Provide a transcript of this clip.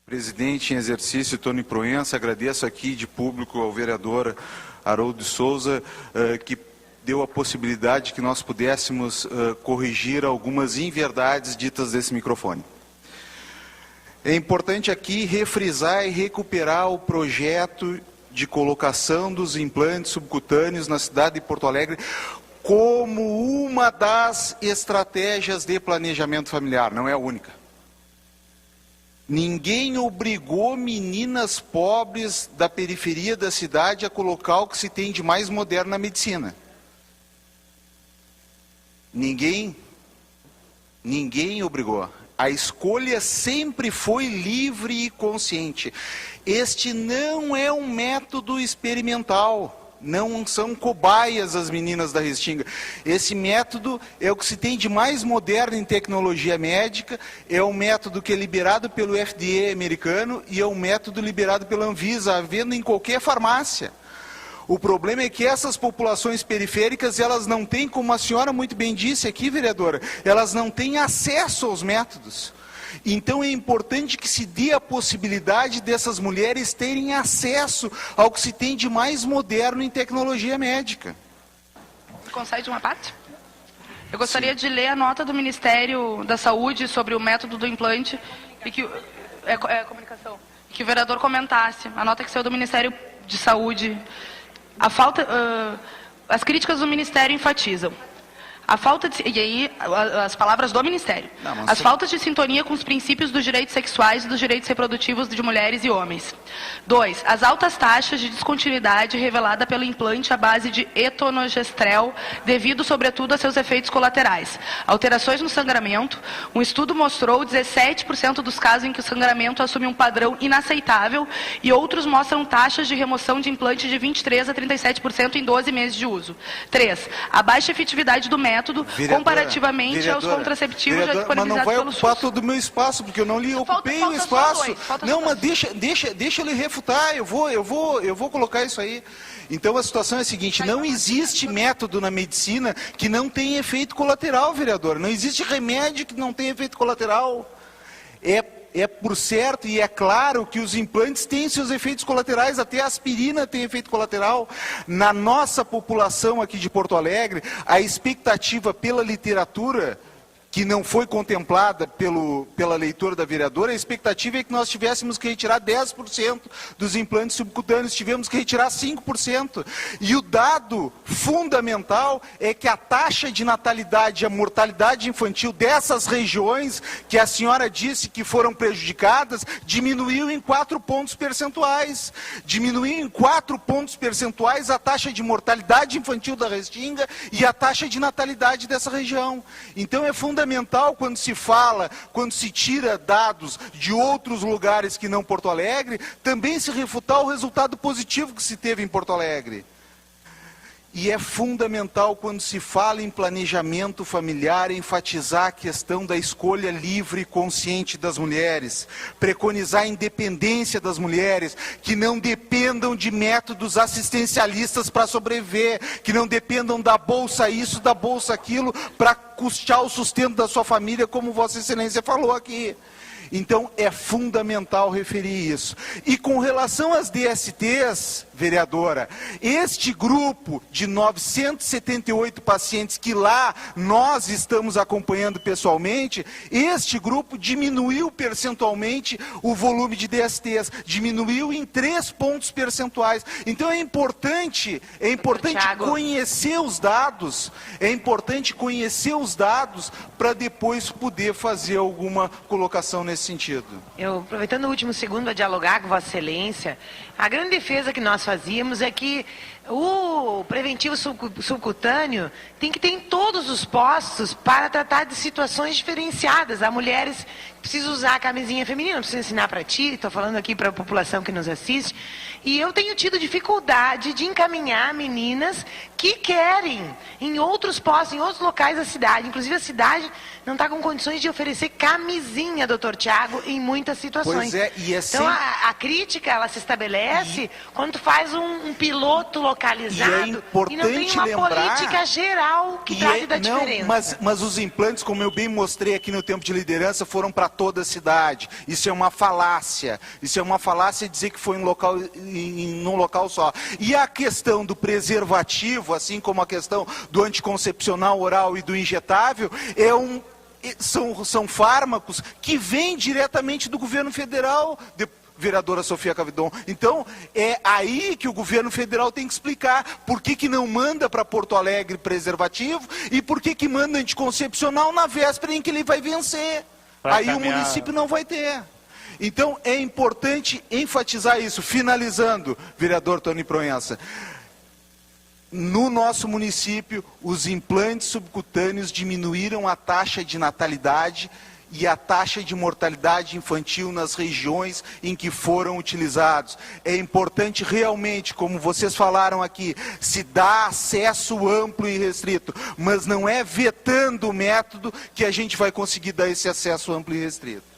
Presidente em exercício, Tony Proença, agradeço aqui de público ao vereador Haroldo de Souza, que deu a possibilidade que nós pudéssemos corrigir algumas inverdades ditas desse microfone. É importante aqui refrisar e recuperar o projeto de colocação dos implantes subcutâneos na cidade de Porto Alegre como uma das estratégias de planejamento familiar, não é a única. Ninguém obrigou meninas pobres da periferia da cidade a colocar o que se tem de mais moderno na medicina. Ninguém obrigou. A escolha sempre foi livre e consciente. Este não é um método experimental. Não são cobaias as meninas da Restinga. Esse método é o que se tem de mais moderno em tecnologia médica, é um método que é liberado pelo FDA americano e é um método liberado pela Anvisa, à venda em qualquer farmácia. O problema é que essas populações periféricas, elas não têm, como a senhora muito bem disse aqui, vereadora, elas não têm acesso aos métodos. Então é importante que se dê a possibilidade dessas mulheres terem acesso ao que se tem de mais moderno em tecnologia médica. Concede uma parte? Eu gostaria de ler a nota do Ministério da Saúde sobre o método do implante e que comunicação, que o vereador comentasse. A nota que saiu do Ministério de Saúde. As críticas do Ministério enfatizam a falta de, e aí as palavras do Ministério, as faltas de sintonia com os princípios dos direitos sexuais e dos direitos reprodutivos de mulheres e homens. 2. As altas taxas de descontinuidade revelada pelo implante à base de etonogestrel, devido sobretudo a seus efeitos colaterais. Alterações no sangramento. Um estudo mostrou 17% dos casos em que o sangramento assume um padrão inaceitável e outros mostram taxas de remoção de implante de 23% a 37% em 12 meses de uso. 3. A baixa efetividade do método comparativamente aos contraceptivos já disponibilizados pelo SUS. Mas não vai ocupar todo o meu espaço, porque eu não lhe ocupei o espaço. Não, mas deixa ele refutar, eu vou colocar isso aí. Então a situação é a seguinte, não existe método na medicina que não tenha efeito colateral, vereador. Não existe remédio que não tenha efeito colateral. É por certo e é claro que os implantes têm seus efeitos colaterais, até a aspirina tem efeito colateral. Na nossa população aqui de Porto Alegre, a expectativa pela literatura, que não foi contemplada pela leitura da vereadora, a expectativa é que nós tivéssemos que retirar 10% dos implantes subcutâneos, tivemos que retirar 5%. E o dado fundamental é que a taxa de natalidade e a mortalidade infantil dessas regiões, que a senhora disse que foram prejudicadas, diminuiu em 4 pontos percentuais. Diminuiu em 4 pontos percentuais a taxa de mortalidade infantil da Restinga e a taxa de natalidade dessa região. Então é fundamental quando se tira dados de outros lugares que não Porto Alegre, também se refutar o resultado positivo que se teve em Porto Alegre. E é fundamental quando se fala em planejamento familiar, enfatizar a questão da escolha livre e consciente das mulheres, preconizar a independência das mulheres, que não dependam de métodos assistencialistas para sobreviver, que não dependam da bolsa isso, da bolsa aquilo, para custear o sustento da sua família, como Vossa Excelência falou aqui. Então é fundamental referir isso. E com relação às DSTs, vereadora, este grupo de 978 pacientes que lá nós estamos acompanhando pessoalmente, este grupo diminuiu percentualmente o volume de DSTs, diminuiu em 3 pontos percentuais. Então é importante conhecer os dados, para depois poder fazer alguma colocação nesse sentido. Eu, aproveitando o último segundo a dialogar com Vossa Excelência, a grande defesa que nós fazíamos é que o preventivo subcutâneo tem que ter em todos os postos para tratar de situações diferenciadas. Há mulheres que precisam usar a camisinha feminina, não preciso ensinar para ti, estou falando aqui para a população que nos assiste. E eu tenho tido dificuldade de encaminhar meninas que querem em outros postos, em outros locais da cidade. Inclusive a cidade não está com condições de oferecer camisinha, doutor Tiago, em muitas situações. Pois é, e assim... Então a crítica ela se estabelece quando tu faz um piloto local localizado e é importante e não tem uma política geral que trate da diferença. Mas os implantes, como eu bem mostrei aqui no tempo de liderança, foram para toda a cidade. Isso é uma falácia. Isso é uma falácia dizer que foi num local só. E a questão do preservativo, assim como a questão do anticoncepcional oral e do injetável, são fármacos que vêm diretamente do governo federal, vereadora Sofia Cavidon. Então, é aí que o governo federal tem que explicar por que não manda para Porto Alegre preservativo e por que manda anticoncepcional na véspera em que ele vai vencer. Aí o município não vai ter. Então, é importante enfatizar isso. Finalizando, vereador Tony Proença. No nosso município, os implantes subcutâneos diminuíram a taxa de natalidade e a taxa de mortalidade infantil nas regiões em que foram utilizados. É importante realmente, como vocês falaram aqui, se dar acesso amplo e restrito, mas não é vetando o método que a gente vai conseguir dar esse acesso amplo e restrito.